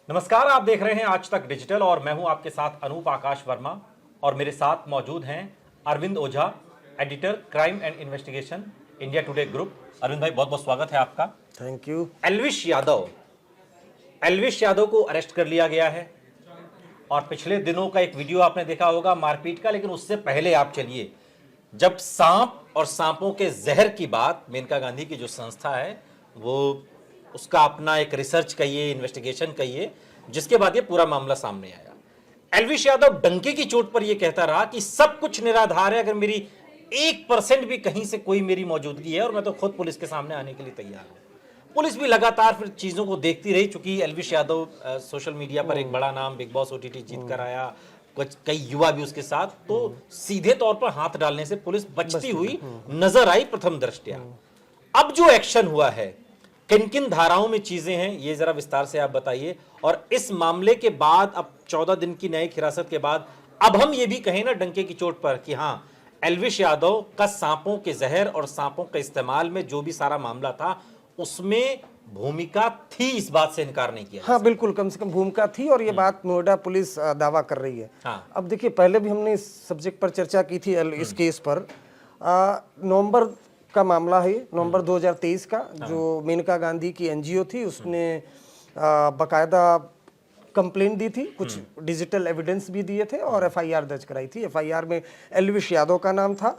नमस्कार, आप देख रहे हैं आज तक डिजिटल और मैं हूं आपके साथ अनूप आकाश वर्मा और मेरे साथ मौजूद हैं Arvind Ojha, editor crime and investigation India Today group. Arvind भाई, बहुत बहुत स्वागत है आपका। Thank you. एल्विश यादव को अरेस्ट कर लिया गया है और पिछले दिनों का एक वीडियो आपने देखा होगा मारपीट का, लेकिन उससे पहले आप चलिए, जब सांप और सांपों के जहर की बात, मेनका गांधी की जो संस्था है वो उसका अपना एक रिसर्च कहिए, इन्वेस्टिगेशन कहिए, जिसके बाद ये पूरा मामला सामने आया। एल्विश यादव डंके की चोट पर यह कहता रहा कि सब कुछ निराधार है, अगर मेरी 1% भी कहीं से कोई मेरी मौजूदगी है और मैं तो खुद पुलिस के सामने आने के लिए तैयार हूं। पुलिस भी लगातार फिर चीजों को देखती रही, चूंकि एल्विश यादव सोशल मीडिया पर एक बड़ा नाम, बिग बॉस OTT जीत कर आया, कुछ कई युवा भी उसके साथ, तो सीधे तौर पर हाथ डालने से पुलिस बचती हुई नजर आई प्रथम दृष्टया। अब जो एक्शन हुआ है, किन किन धाराओं में चीजें हैं, ये जरा विस्तार से आप बताइए। और इस मामले के बाद अब 14 दिन की न्यायिक हिरासत के बाद अब हम ये भी कहें ना डंके की चोट पर कि हाँ, एल्विश यादव का सांपों के जहर और सांपों के इस्तेमाल में जो भी सारा मामला था उसमें भूमिका थी, इस बात से इनकार नहीं किया। हाँ बिल्कुल, कम से कम भूमिका थी और ये बात नोएडा पुलिस दावा कर रही है। हाँ। अब देखिए, पहले भी हमने इस सब्जेक्ट पर चर्चा की थी, इस केस पर। नवंबर का मामला है, नवंबर 2023 का, जो मेनका गांधी की NGO थी, उसने बाकायदा कंप्लेंट दी थी, कुछ डिजिटल एविडेंस भी दिए थे और FIR दर्ज कराई थी। FIR में एल्विश यादव का नाम था।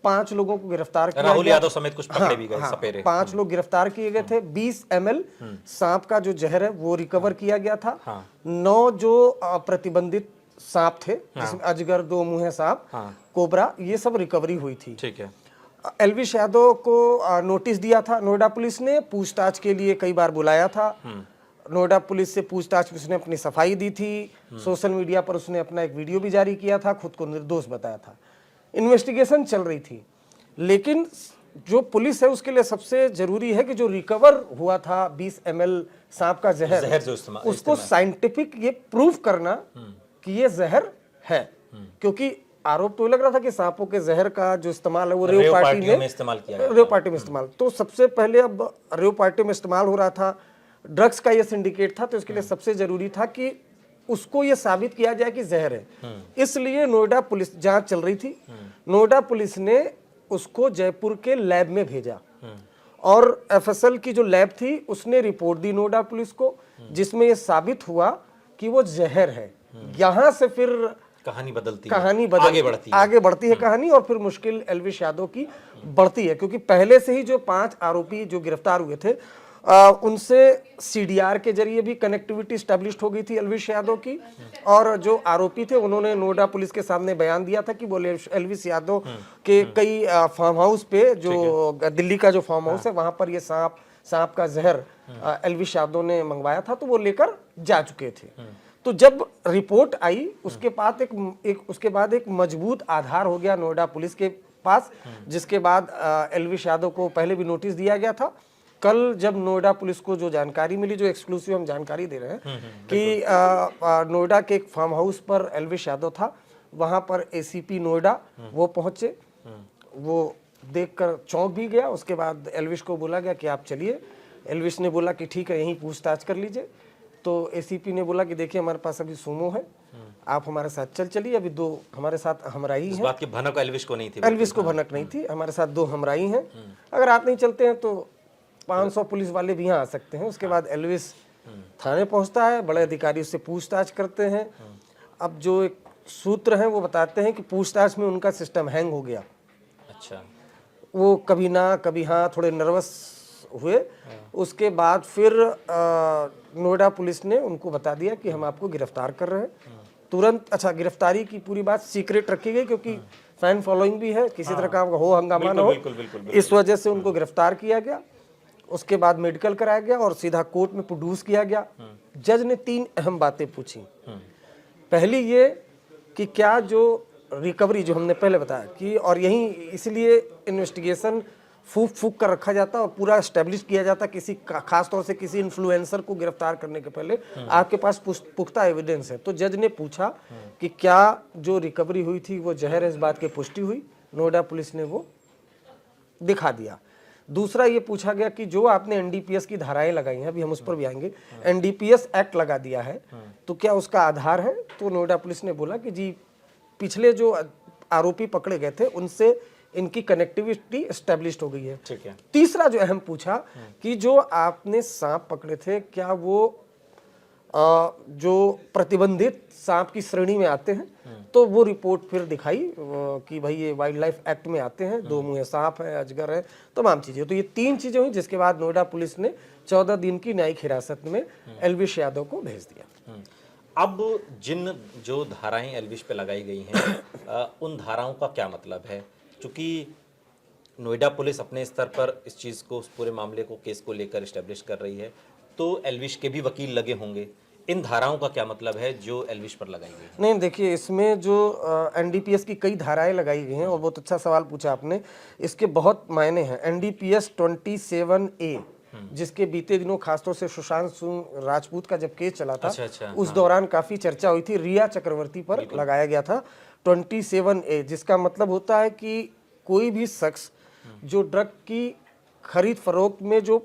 5 लोगों को गिरफ्तार किया, राहुल यादव समेत कुछ पकड़े भी गए, सपेरे। 5 लोग गिरफ्तार किए गए थे। 20 ml सांप का जो जहर है वो रिकवर किया गया था। 9 जो प्रतिबंधित सांप थे, जिसमें अजगर, 2 मुंहे सांप, कोबरा, ये सब रिकवरी हुई थी। ठीक है। एल्विश यादव को नोटिस दिया था नोएडा पुलिस ने, पूछताछ के लिए कई बार बुलाया था। नोएडा पुलिस से पूछताछ में उसने अपनी सफाई दी थी। सोशल मीडिया पर उसने अपना एक वीडियो भी जारी किया था, खुद को निर्दोष बताया था। इन्वेस्टिगेशन चल रही थी, लेकिन जो पुलिस है उसके लिए सबसे जरूरी है कि जो रिकवर हुआ था 20 ml सांप का जहर जो उसको साइंटिफिक ये प्रूफ करना कि ये जहर है। क्योंकि आरोप तो लग रहा था कि सांपों के जहर का जो इस्तेमाल है वो रेव पार्टी में इस्तेमाल किया गया, रेव पार्टी में इस्तेमाल। तो सबसे पहले अब रेव पार्टी में इस्तेमाल हो रहा था, ड्रग्स का ये सिंडिकेट था, तो इसके लिए सबसे जरूरी था कि उसको ये साबित किया जाए कि जहर है। इसलिए नोएडा पुलिस जांच चल रही थी। नोएडा पुलिस ने उसको जयपुर के लैब में भेजा और FSL की जो लैब थी उसने रिपोर्ट दी नोएडा पुलिस को, जिसमें ये साबित हुआ कि वो जहर है। यहां से फिर कहानी आगे बढ़ती है कहानी, और फिर मुश्किल एल्विश यादव की बढ़ती है, क्योंकि पहले से ही जो 5 आरोपी जो गिरफ्तार हुए थे उनसे CDR के जरिए भी कनेक्टिविटी स्टैब्लिश हो गई थी एल्विश यादव की। और जो आरोपी थे उन्होंने नोएडा पुलिस के सामने बयान दिया था कि वो एल्विश यादव के कई फार्म हाउस पे, जो दिल्ली का जो फार्म हाउस है वहां पर ये सांप का जहर एल्विश यादव ने मंगवाया था, तो वो लेकर जा चुके थे। तो जब रिपोर्ट आई उसके बाद उसके बाद एक मजबूत आधार हो गया नोएडा पुलिस के पास, जिसके बाद एल्विश यादव को पहले भी नोटिस दिया गया था। कल जब नोएडा पुलिस को जो जानकारी मिली, जो एक्सक्लूसिव हम जानकारी दे रहे हैं कि नोएडा के एक फार्म हाउस पर एल्विश यादव था, वहां पर ACP नोएडा वो पहुंचे, वो देखकर चौंक भी गया। उसके बाद एल्विश को बोला गया कि आप चलिए। एल्विश ने बोला कि ठीक है, यहीं पूछताछ कर लीजिए। तो ACP ने बोला कि देखिए, हमारे पास अभी सुमो है, आप हमारे साथ चलिए। अभी 2 हमारे साथ हमराही हैं। बात की भनक एल्विश को नहीं थी, एल्विश को भनक नहीं थी। हमारे साथ 2 हमराही हैं, अगर आप नहीं चलते हैं तो 500 पुलिस वाले भी यहाँ आ सकते हैं। उसके बाद एल्विश थाने पहुंचता है, बड़े अधिकारी उससे पूछताछ करते हैं। अब जो एक सूत्र हैं वो बताते हैं कि पूछताछ में उनका सिस्टम हैंग हो गया। अच्छा। वो कभी ना कभी हाँ, थोड़े नर्वस हुए। उसके बाद फिर नोएडा पुलिस ने उनको बता दिया कि हम आपको गिरफ्तार कर रहे हैं तुरंत। अच्छा, गिरफ्तारी की पूरी बात सीक्रेट रखी गई, क्योंकि फैन फॉलोइंग भी है, किसी तरह का हो हंगामा ना हो, इस वजह से उनको गिरफ्तार किया गया। उसके बाद मेडिकल कराया गया और सीधा कोर्ट में प्रोड्यूस किया गया। जज ने 3 अहम बातें पूछी। पहली ये कि क्या जो रिकवरी, जो हमने पहले बताया कि, और यही इसलिए इन्वेस्टिगेशन फूक कर रखा जाता और पूरा एस्टेब्लिश किया जाता, किसी खास तौर से किसी इन्फ्लुएंसर को गिरफ्तार करने के पहले आपके पास पुख्ता एविडेंस है। तो जज ने पूछा कि क्या जो रिकवरी हुई थी वो जहर है, इस बात की पुष्टि हुई। नोएडा पुलिस ने वो दिखा दिया। दूसरा ये पूछा गया कि जो आपने एनडीपीएस की धाराएं लगाई हैं, अभी हम उस पर भी आएंगे, एनडीपीएस एक्ट लगा दिया है, तो क्या उसका आधार है? तो नोएडा पुलिस ने बोला कि जी पिछले जो आरोपी पकड़े गए थे उनसे इनकी कनेक्टिविटी एस्टेब्लिश्ड हो गई है। ठीक है। तीसरा जो अहम पूछा कि जो आपने सांप पकड़े थे क्या वो जो प्रतिबंधित सांप की श्रेणी में आते हैं? तो वो रिपोर्ट फिर दिखाई कि भाई ये वाइल्ड लाइफ एक्ट में आते हैं, दो मुंहे सांप है, अजगर है, तमाम चीजें। तो ये 3 चीजें हुई, जिसके बाद नोएडा पुलिस ने 14 दिन की न्यायिक हिरासत में एल्विश यादव को भेज दिया। अब जिन जो धाराएं एल्विश पे लगाई गई हैं उन धाराओं का क्या मतलब है? क्योंकि नोएडा पुलिस अपने स्तर पर इस चीज़ को, उस पूरे मामले को, केस को लेकर इस्टेब्लिश कर रही है, तो एल्विश के भी वकील लगे होंगे। इन धाराओं का क्या मतलब है जो एल्विश पर लगाई गई? नहीं देखिए, इसमें जो एनडीपीएस की कई धाराएं लगाई गई हैं, और बहुत अच्छा सवाल पूछा आपने, इसके बहुत मायने हैं। एनडीपीएस 27A, जिसके बीते दिनों खासतौर से सुशांत सिंह राजपूत का जब केस चला था, उस दौरान काफी चर्चा हुई थी, रिया चक्रवर्ती पर लगाया गया था 27A, जिसका मतलब होता है कि कोई भी शख्स जो ड्रग की खरीद फरोख्त में जो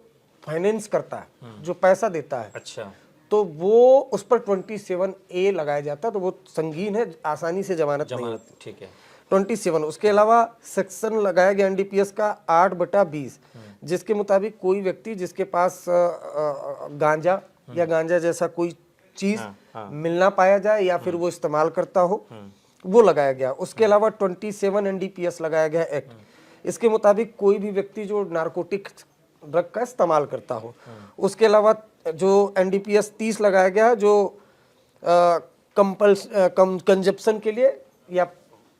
फाइनेंस करता है, जो पैसा देता है, अच्छा, तो वो उस पर 27A लगाया जाता है। तो वो संगीन है, आसानी से जमानत नहीं होती। ठीक है। 27। उसके अलावा सेक्शन लगाया गया एनडीपीएस का 8/20, जिसके मुताबिक कोई व्यक्ति जिसके पास गांजा या गांजा जैसा कोई चीज मिलना पाया जाए या फिर वो इस्तेमाल करता हो, वो लगाया गया। उसके अलावा 27 एनडीपीएस लगाया गया एक्ट, इसके मुताबिक कोई भी व्यक्ति जो नारकोटिक ड्रग का इस्तेमाल करता हो। उसके अलावा जो एनडीपीएस 30 लगाया गया, जो कंजप्शन के लिए या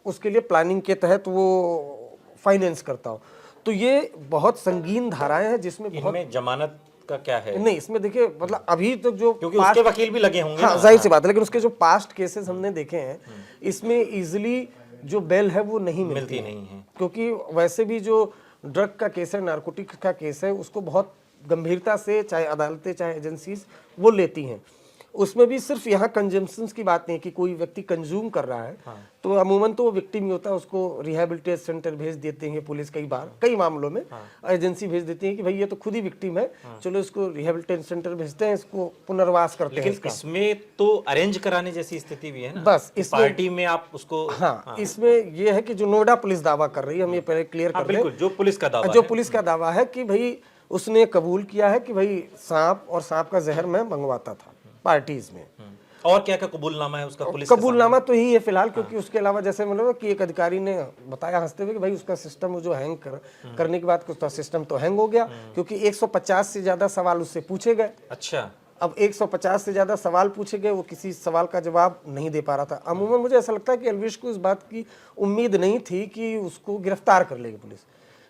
उसके लिए प्लानिंग के तहत वो फाइनेंस करता हो। तो ये बहुत संगीन धाराएं हैं, जिसमें इनमें जमानत का क्या है? नहीं, इसमें देखिए मतलब अभी तक जो क्योंकि उसके वकील भी लगे होंगे। हाँ, जाहिर सी बात है, लेकिन उसके जो पास्ट केसेस हमने देखे हैं, इसमें इजीली जो बेल है वो नहीं मिलती नहीं है, क्योंकि वैसे भी जो ड्रग का केस है, नारकोटिक का केस है, उसको बहुत गंभीरता से चाहे अदालतें चाहे एजेंसीज वो लेती हैं। उसमें भी सिर्फ यहाँ कंजम्पशन की बात नहीं है कि कोई व्यक्ति कंज्यूम कर रहा है, तो अमूमन तो वो विक्टिम ही होता है, उसको रिहैबिलिटेशन सेंटर भेज देते हैं पुलिस, कई बार कई मामलों में एजेंसी भेज देती है कि भाई ये तो खुद ही विक्टिम है, चलो इसको रिहैबिलिटेशन सेंटर भेजते हैं, इसको पुनर्वास करते हैं। इसमें तो अरेंज कराने जैसी स्थिति भी है ना, बस इस पार्टी में आप उसको। हाँ, इसमें ये है कि जो नोएडा पुलिस दावा कर रही है, हम ये पहले क्लियर कर दें, जो पुलिस का दावा है कि भाई उसने कबूल किया है कि भाई सांप और सांप का जहर मैं मंगवाता था पार्टीज में। और क्या क्या कबूलनामा है उसका? पुलिस कबूलनामा तो यही है फिलहाल, क्योंकि उसके अलावा जैसे मतलब कि एक अधिकारी ने बताया हंसते हुए कि भाई उसका सिस्टम जो हैंग करने के बाद उसका सिस्टम तो हैंग हो गया, क्योंकि 150 से ज्यादा सवाल उससे पूछे गए। अच्छा, अब 150 से ज्यादा सवाल पूछे गए, वो किसी सवाल का जवाब नहीं दे पा रहा था। अमूमन मुझे ऐसा लगता है कि एल्विश को इस बात की उम्मीद नहीं थी कि उसको गिरफ्तार कर लेगी पुलिस,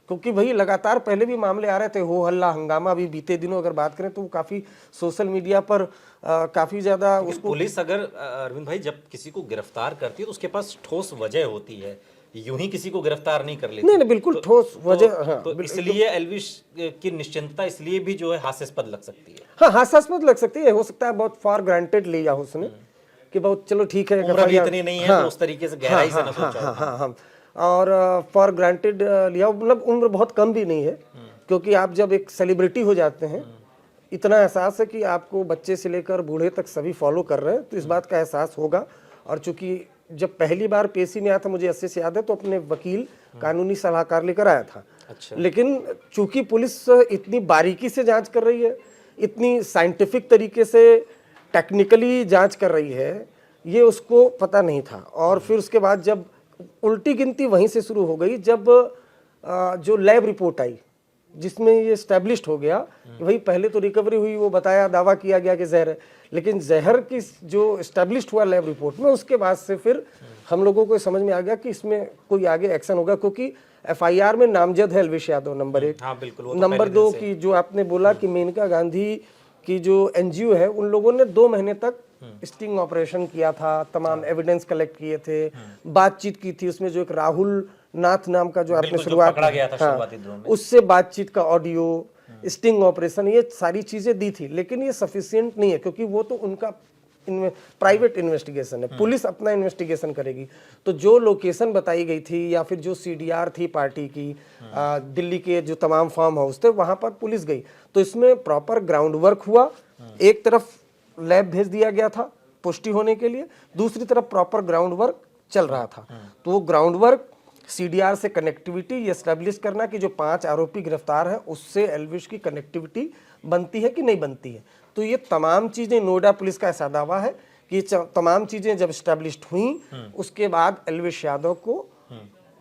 क्योंकि भाई लगातार पहले भी मामले आ रहे थे, हो हल्ला हंगामा। अभी बीते दिनों अगर बात करें तो वो काफी सोशल मीडिया पर काफी ज्यादा उसको, पुलिस अगर अरविंद भाई जब किसी को गिरफ्तार करती है तो उसके पास ठोस वजह होती है, यूं ही किसी को गिरफ्तार नहीं कर लेती। नहीं बिल्कुल ठोस वजह। तो इसलिए एल्विश की निश्चिंतता इसलिए भी जो है हास्यास्पद लग सकती है। हाँ, हास्यास्पद लग सकती है, हो सकता है बहुत फॉर ग्रांटेड लिया हो उसने कि बहुत चलो ठीक है, उम्र भी इतनी नहीं है तो उस तरीके से गहराई से न सोचा। हाँ, और फॉर ग्रांटेड लिया, मतलब उम्र बहुत कम भी नहीं है, क्योंकि आप जब एक सेलिब्रिटी हो जाते हैं, इतना एहसास है कि आपको बच्चे से लेकर बूढ़े तक सभी फॉलो कर रहे हैं, तो इस बात का एहसास होगा। और चूंकि जब पहली बार पेशी में आया था, मुझे अच्छे से याद है, तो अपने वकील कानूनी सलाहकार लेकर आया था। अच्छा। लेकिन चूंकि पुलिस इतनी बारीकी से जांच कर रही है, इतनी साइंटिफिक तरीके से टेक्निकली जांच कर रही है, ये उसको पता नहीं था। और फिर उसके बाद जब उल्टी गिनती वहीं से शुरू हो गई, जब जो लैब रिपोर्ट आई जिसमें ये एस्टेब्लिश्ड हो गया कि भाई पहले तो रिकवरी हुई, वो बताया, दावा किया गया कि जहर है, लेकिन जहर की जो एस्टेब्लिश्ड हुआ लैब रिपोर्ट में, उसके बाद से फिर हम लोगों को समझ में आ गया कि इसमें कोई आगे एक्शन होगा, क्योंकि एफआईआर में नामजद है एल्विश यादव नंबर 1। हाँ, बिल्कुल। नंबर 2 की जो आपने बोला कि मेनका गांधी की जो एनजीओ है, उन लोगों ने 2 महीने तक स्टिंग ऑपरेशन किया था, तमाम एविडेंस कलेक्ट किए थे, बातचीत की थी। उसमें जो एक राहुल नाथ नाम का जो आपने शुरुआत उससे बातचीत का ऑडियो, स्टिंग ऑपरेशन, ये सारी चीजें दी थी, लेकिन ये सफिशिएंट नहीं है, क्योंकि वो तो उनका प्राइवेट इन्वेस्टिगेशन है, पुलिस अपना इन्वेस्टिगेशन करेगी। तो जो लोकेशन बताई गई थी या फिर जो सीडीआर थी पार्टी की, दिल्ली के जो तमाम फार्म हाउस थे वहां पर पुलिस गई, तो इसमें प्रॉपर ग्राउंड वर्क हुआ। एक तरफ लैब भेज दिया गया था पुष्टि होने के लिए, दूसरी तरफ प्रॉपर ग्राउंड वर्क चल रहा था। तो वो ग्राउंड वर्क, सीडीआर से कनेक्टिविटी ये एस्टेब्लिश करना कि जो 5 आरोपी गिरफ्तार हैं उससे एल्विश की कनेक्टिविटी बनती है कि नहीं बनती है। तो ये तमाम चीजें, नोएडा पुलिस का ऐसा दावा है कि ये तमाम चीजें जब एस्टेब्लिश्ड हुई उसके बाद एल्विश यादव को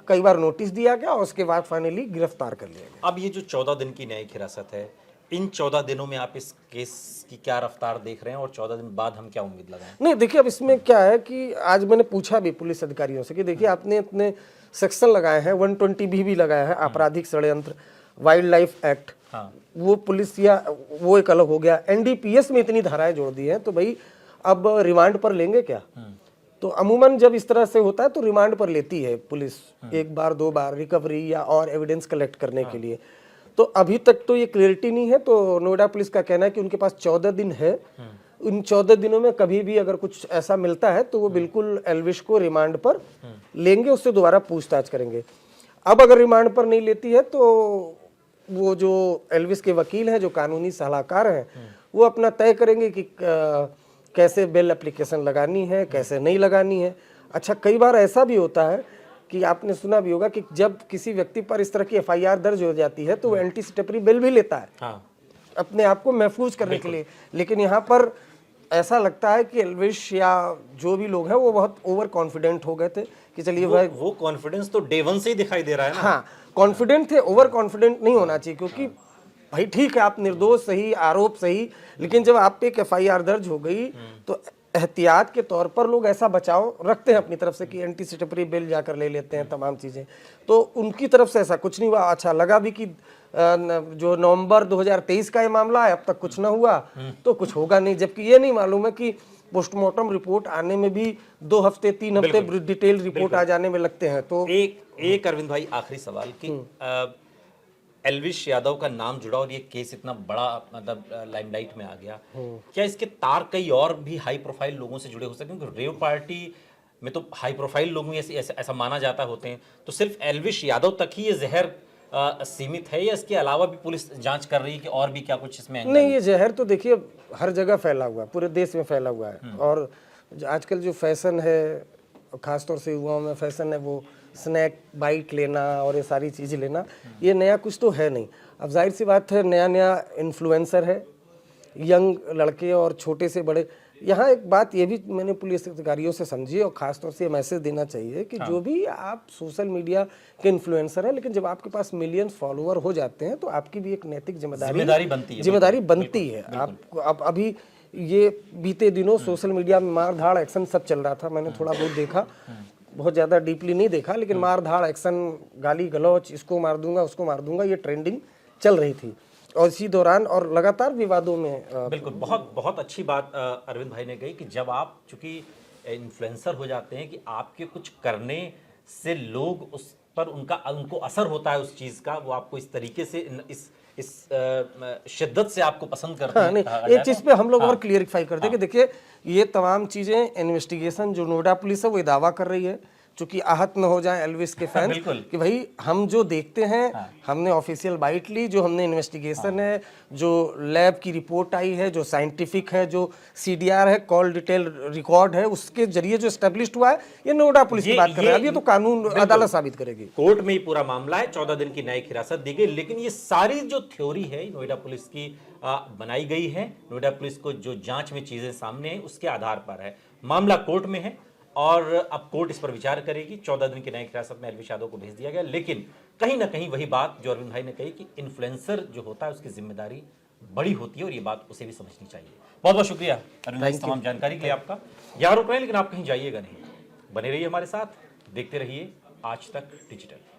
कई बार नोटिस दिया गया और उसके बाद फाइनली गिरफ्तार कर लिया गया। अब ये जो 14 दिन की न्यायिक हिरासत है, इन 14 दिनों में आप इस केस की क्या रफ्तार देख रहे हैं और 14 दिन बाद हम क्या उम्मीद लगाएं? नहीं देखिए, अब इसमें क्या है कि आज मैंने पूछा भी पुलिस अधिकारियों से कि देखिए आपने इतने सेक्शन लगाए हैं, 120 भी लगाया है, आपराधिक षड्यंत्र, वाइल्ड लाइफ एक्ट, वो पुलिस या वो एक अलग हो गया, एनडीपीएस में इतनी धाराएं जोड़ दी हैं, तो भाई अब रिमांड पर लेंगे क्या? तो अमूमन जब इस तरह से होता है तो रिमांड पर लेती है पुलिस, एक बार 2 बार रिकवरी या और एविडेंस कलेक्ट करने के लिए। तो अभी तक तो ये क्लियरिटी नहीं है, तो नोएडा पुलिस का कहना है कि उनके पास 14 दिन है। उन 14 दिनों में कभी भी अगर कुछ ऐसा मिलता है तो वो बिल्कुल एल्विश को रिमांड पर लेंगे, उससे दोबारा पूछताछ करेंगे। अब अगर रिमांड पर नहीं लेती है तो वो जो एल्विश के वकील हैं, जो कानूनी सलाहकार हैं, वो अपना तय करेंगे कि कैसे बेल एप्लीकेशन लगानी है, कैसे नहीं लगानी है। अच्छा, कई बार ऐसा भी होता है कि आपने सुना भी होगा कि जब किसी व्यक्ति पर इस तरह की एफआईआर दर्ज हो जाती है तो वो एंटीसिपेटरी बेल भी लेता है, अपने आप को महफूज करने के लिए। लेकिन यहाँ पर ऐसा लगता है कि एल्विश या जो भी लोग हैं वो बहुत ओवर कॉन्फिडेंट हो गए थे कि चलिए वो कॉन्फिडेंस तो डे वन से ही दिखाई दे रहा है ना। हाँ, कॉन्फिडेंट थे, ओवर कॉन्फिडेंट नहीं होना चाहिए, क्योंकि भाई ठीक है आप निर्दोष सही, आरोप सही, लेकिन जब आप पे एक एफआईआर दर्ज हो गई तो एहतियात के तौर पर लोग ऐसा बचाव रखते हैं अपनी तरफ से कि एंटीसिपेटरी बेल जाकर ले लेते हैं तमाम चीजें। तो उनकी तरफ से ऐसा कुछ नहीं हुआ। अच्छा लगा भी कि जो नवंबर 2023 का ये मामला है, अब तक कुछ ना हुआ तो कुछ होगा नहीं, जबकि ये नहीं मालूम है कि पोस्टमार्टम रिपोर्ट आने में भी 2 हफ्ते 3 हफ्ते डिटेल रिपोर्ट आ जाने में लगते हैं। तो एक अरविंद भाई आखिरी सवाल कि एल्विश यादव का नाम जुड़ा और ये केस इतना बड़ा मतलब लाइमलाइट में आ गया, क्या इसके तार कई और भी हाई प्रोफाइल लोगों से जुड़े हो सकते हैं? क्योंकि रेव पार्टी में तो हाई प्रोफाइल लोग ऐसा माना जाता होते हैं, तो सिर्फ एल्विश यादव तक ही ये जहर सीमित है या इसके अलावा भी पुलिस जांच कर रही है कि और भी क्या कुछ इसमें? नहीं, ये जहर तो देखिए हर जगह फैला हुआ है, पूरे देश में फैला हुआ है। और आजकल जो फैशन है, खासतौर से युवाओं में फैशन है, वो स्नैक बाइट लेना और ये सारी चीज़ें लेना, ये नया कुछ तो है नहीं। अब जाहिर सी बात है, नया नया इन्फ्लुएंसर है, यंग लड़के और छोटे से बड़े। यहाँ एक बात ये भी मैंने पुलिस अधिकारियों से समझी और ख़ासतौर से ये मैसेज देना चाहिए कि जो भी आप सोशल मीडिया के इन्फ्लुएंसर हैं, लेकिन जब आपके पास मिलियंस फॉलोअर हो जाते हैं तो आपकी भी एक नैतिक जिम्मेदारी बनती है। आपको अब अभी ये बीते दिनों सोशल मीडिया में मार धाड़ एक्शन सब चल रहा था, मैंने थोड़ा बहुत देखा, बहुत ज़्यादा डीपली नहीं देखा, लेकिन मार धाड़ एक्शन, गाली गलौच, इसको मार दूंगा उसको मार दूंगा, ये ट्रेंडिंग चल रही थी और इसी दौरान और लगातार विवादों में। बिल्कुल, बहुत बहुत अच्छी बात अरविंद भाई ने कही कि जब आप चूंकि इन्फ्लुएंसर हो जाते हैं कि आपके कुछ करने से लोग उस पर उनको असर होता है उस चीज़ का, वो आपको इस तरीके से इस शिद्दत से आपको पसंद करते हैं। नहीं, एक चीज़ पे हम लोग और क्लियरिफाई करते हैं कि देखिए ये तमाम चीज़ें इन्वेस्टिगेशन जो नोएडा पुलिस है वो दावा कर रही है, चूंकि आहत न हो जाए एल्विश के फैंस कि भाई हम जो देखते हैं, हमने ऑफिशियल बाइट ली, जो हमने इन्वेस्टिगेशन है, जो लैब की रिपोर्ट आई है, जो साइंटिफिक है, जो सीडीआर है, कॉल डिटेल रिकॉर्ड है, उसके जरिए जो एस्टेब्लिश्ड हुआ है, ये नोएडा पुलिस की बात कर रहा है। अब ये तो कानून अदालत साबित करेगी, कोर्ट में ही पूरा मामला है। 14 दिन की न्यायिक हिरासत दी गई, लेकिन ये सारी जो थ्योरी है नोएडा पुलिस की बनाई गई है, नोएडा पुलिस को जो जांच में चीजें सामने है उसके आधार पर है। मामला कोर्ट में है और अब कोर्ट इस पर विचार करेगी। 14 दिन की न्यायिक हिरासत में एल्विश यादव को भेज दिया गया, लेकिन कहीं ना कहीं वही बात जो अरविंद भाई ने कही कि इन्फ्लुएंसर जो होता है उसकी जिम्मेदारी बड़ी होती है और ये बात उसे भी समझनी चाहिए। बहुत बहुत शुक्रिया अरविंद भाई तमाम जानकारी के लिए आपका। यहाँ रुक रहे हैं, लेकिन आप कहीं जाइएगा नहीं, बने रहिए हमारे साथ, देखते रहिए आज तक डिजिटल।